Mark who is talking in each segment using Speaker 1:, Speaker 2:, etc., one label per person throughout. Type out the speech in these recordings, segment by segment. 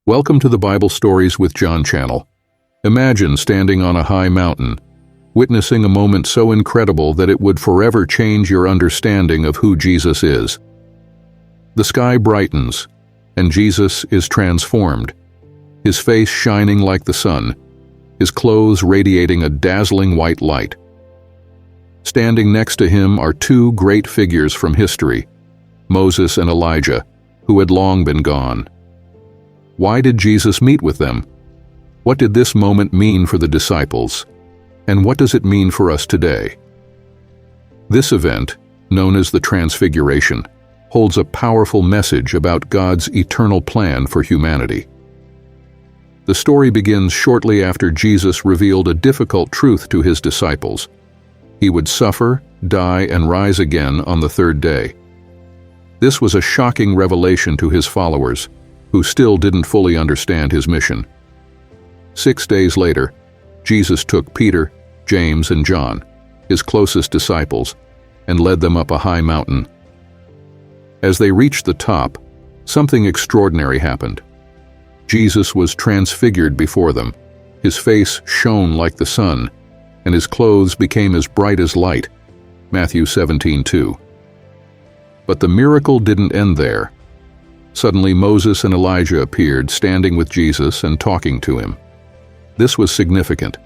Speaker 1: Welcome to the Bible Stories with John channel. Imagine standing on a high mountain, witnessing a moment so incredible that it would forever change your understanding of who Jesus is. The sky brightens, and Jesus is transformed, his face shining like the sun, his clothes radiating a dazzling white light. Standing next to him are two great figures from history, Moses and Elijah, who had long been gone. Why did Jesus meet with them? What did this moment mean for the disciples? And what does it mean for us today? This event, known as the Transfiguration, holds a powerful message about God's eternal plan for humanity. The story begins shortly after Jesus revealed a difficult truth to his disciples. He would suffer, die, and rise again on the third day. This was a shocking revelation to his followers, who still didn't fully understand his mission. 6 days later, Jesus took Peter, James, and John, his closest disciples, and led them up a high mountain. As they reached the top, something extraordinary happened. Jesus was transfigured before them. His face shone like the sun, and his clothes became as bright as light. Matthew 17:2. But the miracle didn't end there. Suddenly Moses and Elijah appeared, standing with Jesus and talking to him. This was significant.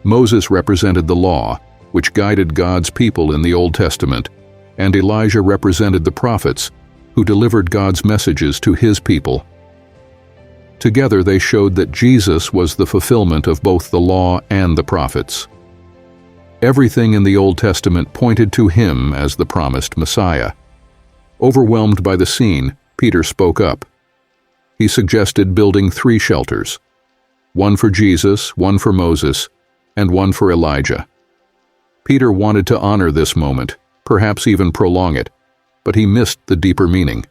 Speaker 1: Moses represented the law, which guided God's people in the Old Testament, and Elijah represented the prophets, who delivered God's messages to his people. Together they showed that Jesus was the fulfillment of both the law and the prophets. Everything in the Old Testament pointed to him as the promised Messiah. Overwhelmed by the scene, Peter spoke up. He suggested building 3 shelters, one for Jesus, one for Moses, and one for Elijah. Peter wanted to honor this moment, perhaps even prolong it, but he missed the deeper meaning.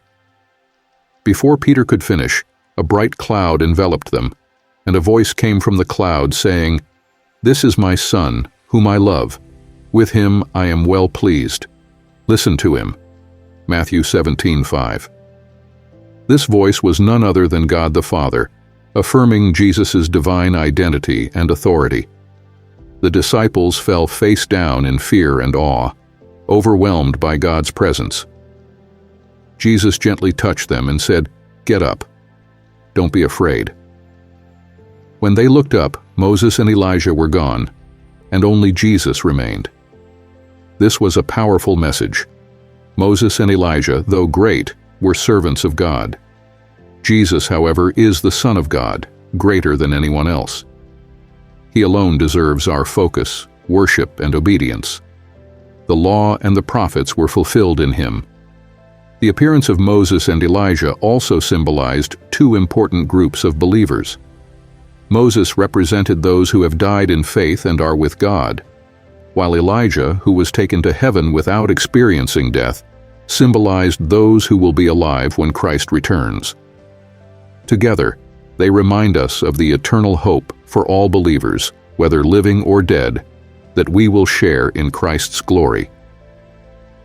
Speaker 1: Before Peter could finish, a bright cloud enveloped them, and a voice came from the cloud saying, "This is my Son, whom I love. With him I am well pleased. Listen to him." Matthew 17:5. This voice was none other than God the Father, affirming Jesus' divine identity and authority. The disciples fell face down in fear and awe, overwhelmed by God's presence. Jesus gently touched them and said, "Get up. Don't be afraid." When they looked up, Moses and Elijah were gone, and only Jesus remained. This was a powerful message. Moses and Elijah, though great, were servants of God. Jesus, however, is the Son of God, greater than anyone else. He alone deserves our focus, worship, and obedience. The law and the prophets were fulfilled in him. The appearance of Moses and Elijah also symbolized 2 important groups of believers. Moses represented those who have died in faith and are with God, while Elijah, who was taken to heaven without experiencing death, symbolized those who will be alive when Christ returns. Together, they remind us of the eternal hope for all believers, whether living or dead, that we will share in Christ's glory.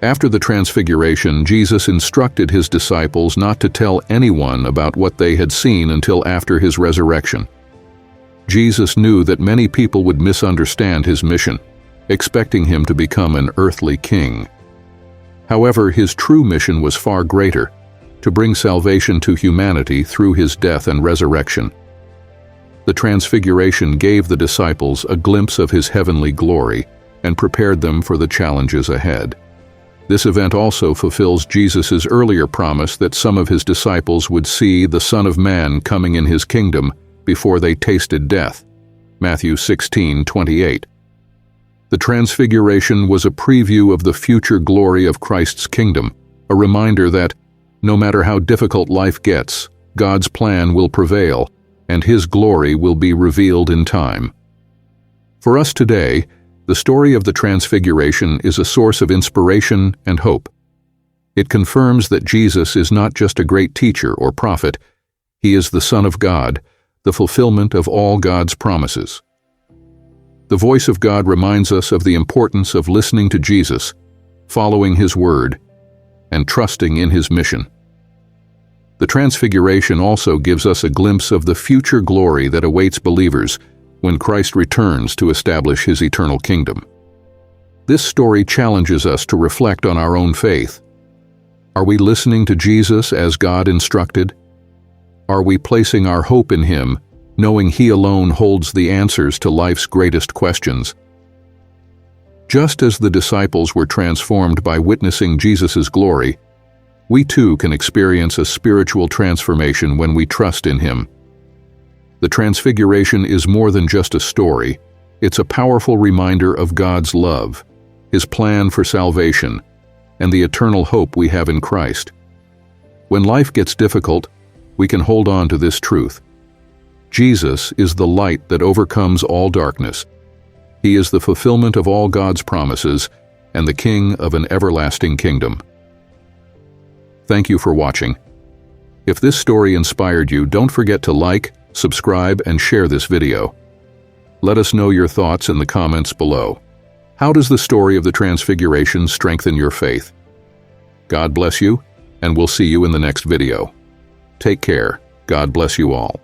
Speaker 1: After the Transfiguration, Jesus instructed his disciples not to tell anyone about what they had seen until after his resurrection. Jesus knew that many people would misunderstand his mission, expecting him to become an earthly king. However, his true mission was far greater, to bring salvation to humanity through his death and resurrection. The Transfiguration gave the disciples a glimpse of his heavenly glory and prepared them for the challenges ahead. This event also fulfills Jesus' earlier promise that some of his disciples would see the Son of Man coming in his kingdom before they tasted death. Matthew 16:28. The Transfiguration was a preview of the future glory of Christ's kingdom, a reminder that, no matter how difficult life gets, God's plan will prevail, and his glory will be revealed in time. For us today, the story of the Transfiguration is a source of inspiration and hope. It confirms that Jesus is not just a great teacher or prophet, he is the Son of God, the fulfillment of all God's promises. The voice of God reminds us of the importance of listening to Jesus, following his word, and trusting in his mission. The Transfiguration also gives us a glimpse of the future glory that awaits believers when Christ returns to establish his eternal kingdom. This story challenges us to reflect on our own faith. Are we listening to Jesus as God instructed? Are we placing our hope in him, knowing he alone holds the answers to life's greatest questions? Just as the disciples were transformed by witnessing Jesus' glory, we too can experience a spiritual transformation when we trust in him. The Transfiguration is more than just a story. It's a powerful reminder of God's love, his plan for salvation, and the eternal hope we have in Christ. When life gets difficult, we can hold on to this truth. Jesus is the light that overcomes all darkness. He is the fulfillment of all God's promises and the King of an everlasting kingdom. Thank you for watching. If this story inspired you, don't forget to like, subscribe, and share this video. Let us know your thoughts in the comments below. How does the story of the Transfiguration strengthen your faith? God bless you, and we'll see you in the next video. Take care. God bless you all.